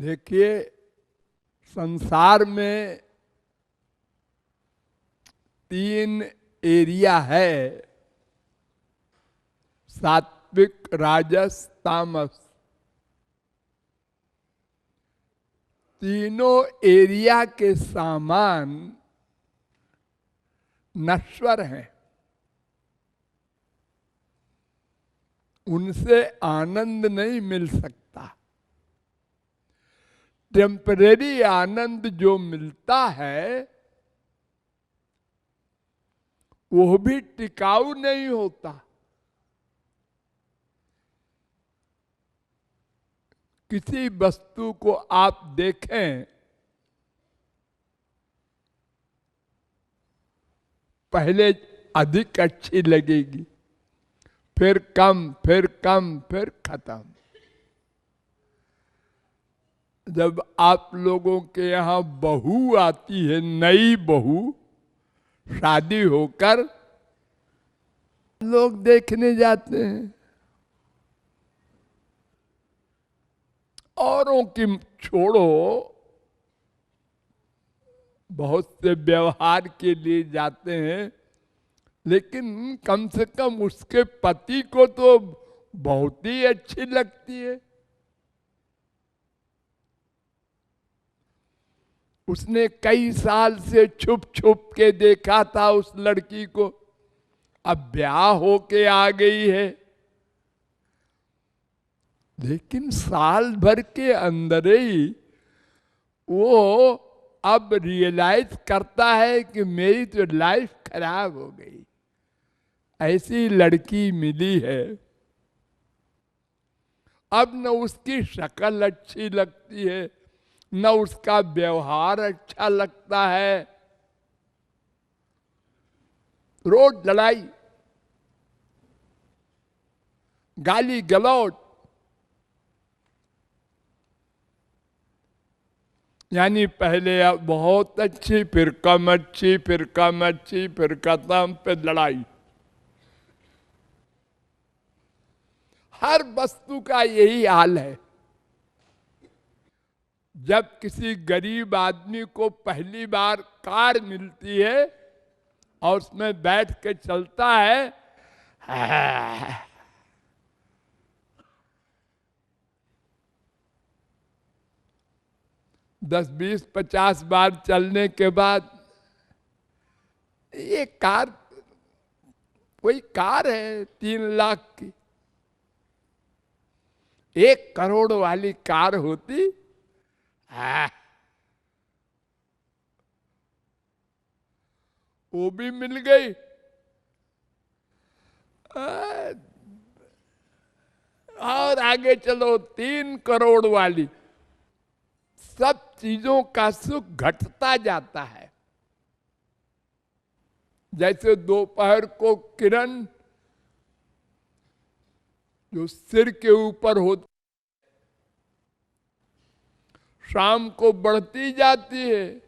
देखिए, संसार में 3 एरिया है, सात्विक, राजस, तामस। तीनों एरिया के सामान नश्वर हैं, उनसे आनंद नहीं मिल सकता। टेम्परेरी आनंद जो मिलता है वो भी टिकाऊ नहीं होता। किसी वस्तु को आप देखें, पहले अधिक अच्छी लगेगी, फिर कम, फिर कम, फिर खत्म। जब आप लोगों के यहाँ बहू आती है, नई बहू, शादी होकर, लोग देखने जाते हैं। औरों की छोड़ो, बहुत से व्यवहार के लिए जाते हैं, लेकिन कम से कम उसके पति को तो बहुत ही अच्छी लगती है। उसने कई साल से छुप छुप के देखा था उस लड़की को, अब ब्याह होके आ गई है, लेकिन साल भर के अंदर ही वो अब रियलाइज करता है कि मेरी तो लाइफ खराब हो गई। ऐसी लड़की मिली है, अब न उसकी शक्ल अच्छी लगती है, न उसका व्यवहार अच्छा लगता है। रोज लड़ाई, गाली गलौज, यानी पहले बहुत अच्छी, फिर कम अच्छी, फिर कम अच्छी, फिर खत्म, फिर लड़ाई। हर वस्तु का यही हाल है। जब किसी गरीब आदमी को पहली बार कार मिलती है और उसमें बैठ के चलता है, 10, 20, 50 बार चलने के बाद ये कार कोई कार है 3 लाख की, 1 करोड़ वाली कार होती, वो भी मिल गई, और आगे चलो 3 करोड़ वाली। सब चीजों का सुख घटता जाता है। जैसे दोपहर को किरण जो सिर के ऊपर होती, शाम को बढ़ती जाती है,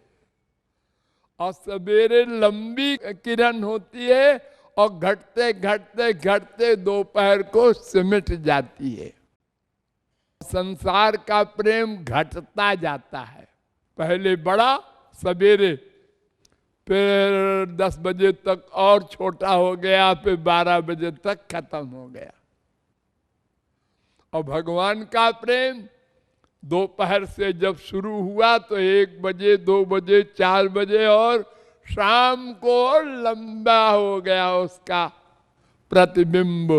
और सवेरे लंबी किरण होती है और घटते घटते घटते दोपहर को सिमट जाती है। संसार का प्रेम घटता जाता है, पहले बड़ा सवेरे, फिर 10 बजे तक और छोटा हो गया, फिर 12 बजे तक खत्म हो गया। और भगवान का प्रेम दोपहर से जब शुरू हुआ तो 1 बजे, 2 बजे, 4 बजे, और शाम को लंबा हो गया उसका प्रतिबिंब,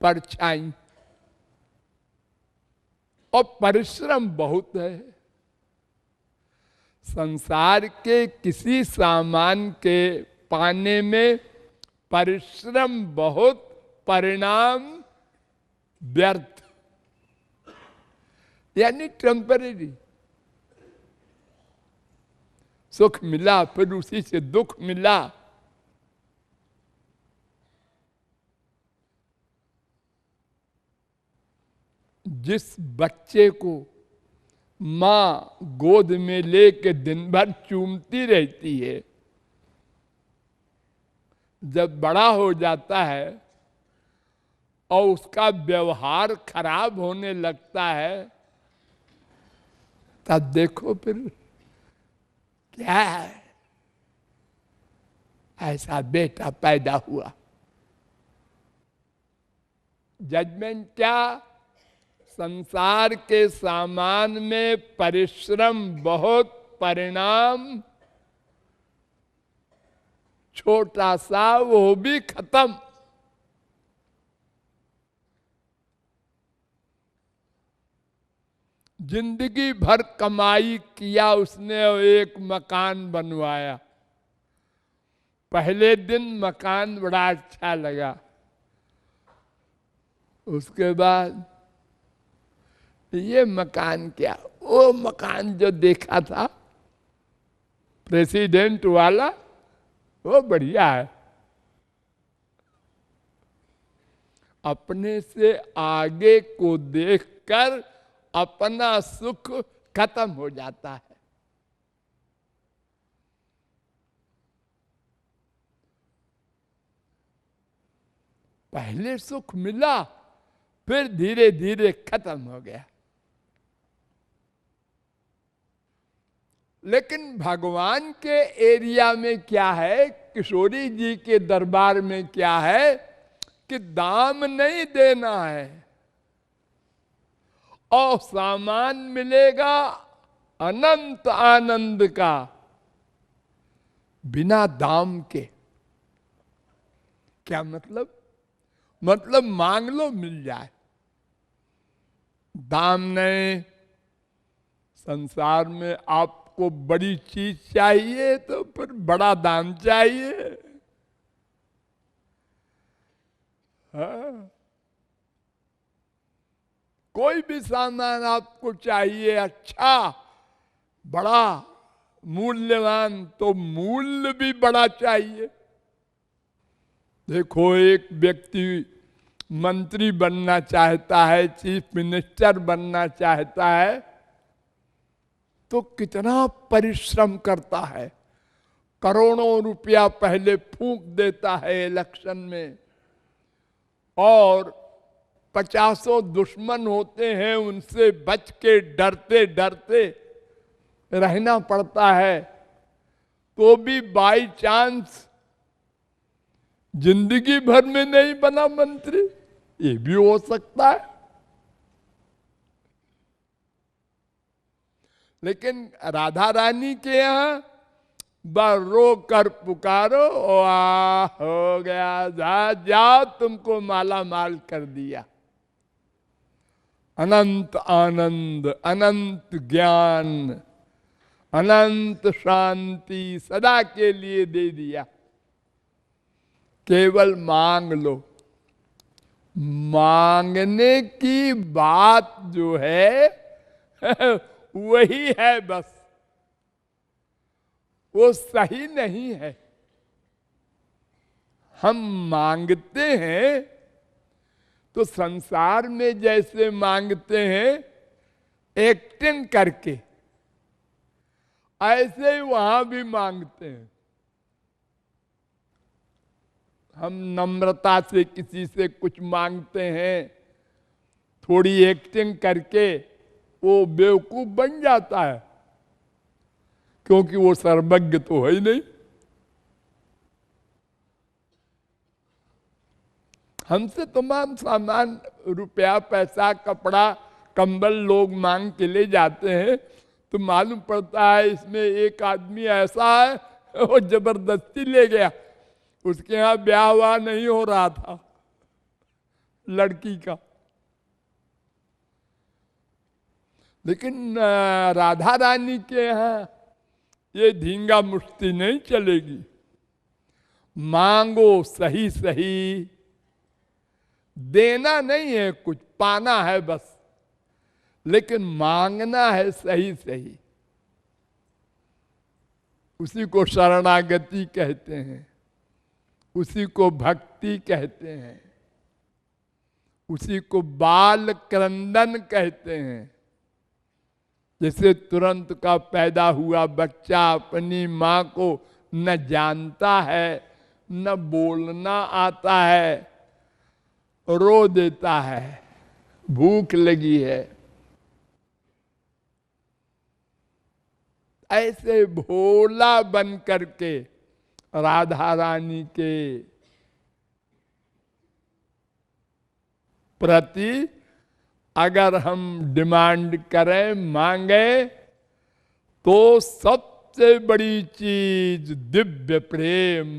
परछाई। और परिश्रम बहुत है। संसार के किसी सामान के पाने में परिश्रम बहुत, परिणाम व्यर्थ, यानी टेम्परेरी। सुख मिला, फिर उसी से दुख मिला। जिस बच्चे को माँ गोद में लेके दिन भर चूमती रहती है, जब बड़ा हो जाता है और उसका व्यवहार खराब होने लगता है, तब देखो फिर क्या है, ऐसा बेटा पैदा हुआ। जजमेंट क्या? संसार के सामान में परिश्रम बहुत, परिणाम छोटा सा, वो भी खत्म। जिंदगी भर कमाई किया उसने और एक मकान बनवाया। पहले दिन मकान बड़ा अच्छा लगा, उसके बाद ये मकान क्या, वो मकान जो देखा था प्रेसिडेंट वाला वो बढ़िया है। अपने से आगे को देखकर अपना सुख खत्म हो जाता है। पहले सुख मिला, फिर धीरे धीरे खत्म हो गया। लेकिन भगवान के एरिया में क्या है, किशोरी जी के दरबार में क्या है कि दाम नहीं देना है और सामान मिलेगा अनंत आनंद का, बिना दाम के। क्या मतलब? मतलब मांग लो मिल जाए, दाम नहीं। संसार में आपको बड़ी चीज चाहिए तो फिर बड़ा दाम चाहिए। हाँ। कोई भी सामान आपको चाहिए अच्छा, बड़ा, मूल्यवान, तो मूल्य भी बड़ा चाहिए। देखो, एक व्यक्ति मंत्री बनना चाहता है, चीफ मिनिस्टर बनना चाहता है, तो कितना परिश्रम करता है। करोड़ों रुपया पहले फूंक देता है इलेक्शन में, और 50 दुश्मन होते हैं, उनसे बच के डरते डरते रहना पड़ता है। तो भी बाई चांस जिंदगी भर में नहीं बना मंत्री, ये भी हो सकता है। लेकिन राधा रानी के यहां रो कर पुकारो, वाह हो गया, जा तुमको माला माल कर दिया। अनंत आनंद, अनंत ज्ञान, अनंत शांति सदा के लिए दे दिया। केवल मांग लो। मांगने की बात जो है वही है बस, वो सही नहीं है। हम मांगते हैं तो संसार में जैसे मांगते हैं एक्टिंग करके, ऐसे ही वहां भी मांगते हैं। हम नम्रता से किसी से कुछ मांगते हैं, थोड़ी एक्टिंग करके वो बेवकूफ बन जाता है, क्योंकि वो सर्वज्ञ तो है ही नहीं। हमसे तमाम सामान, रुपया, पैसा, कपड़ा, कंबल लोग मांग के ले जाते हैं, तो मालूम पड़ता है इसमें एक आदमी ऐसा है वो जबरदस्ती ले गया, उसके यहाँ ब्याह हुआ नहीं हो रहा था लड़की का। लेकिन राधा रानी के यहाँ ये धींगा मुश्ती नहीं चलेगी। मांगो सही सही, देना नहीं है कुछ, पाना है बस, लेकिन मांगना है सही सही। उसी को शरणागति कहते हैं, उसी को भक्ति कहते हैं, उसी को बाल क्रंदन कहते हैं। जैसे तुरंत का पैदा हुआ बच्चा अपनी माँ को न जानता है, न बोलना आता है, रो देता है, भूख लगी है। ऐसे भोला बन करके राधा रानी के प्रति अगर हम डिमांड करें, मांगे, तो सबसे बड़ी चीज दिव्य प्रेम,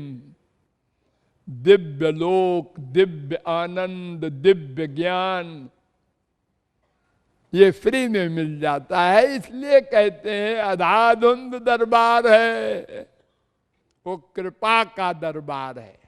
दिव्य लोक, दिव्य आनंद, दिव्य ज्ञान, ये फ्री में मिल जाता है। इसलिए कहते हैं अधाधुंध दरबार है, वो कृपा का दरबार है।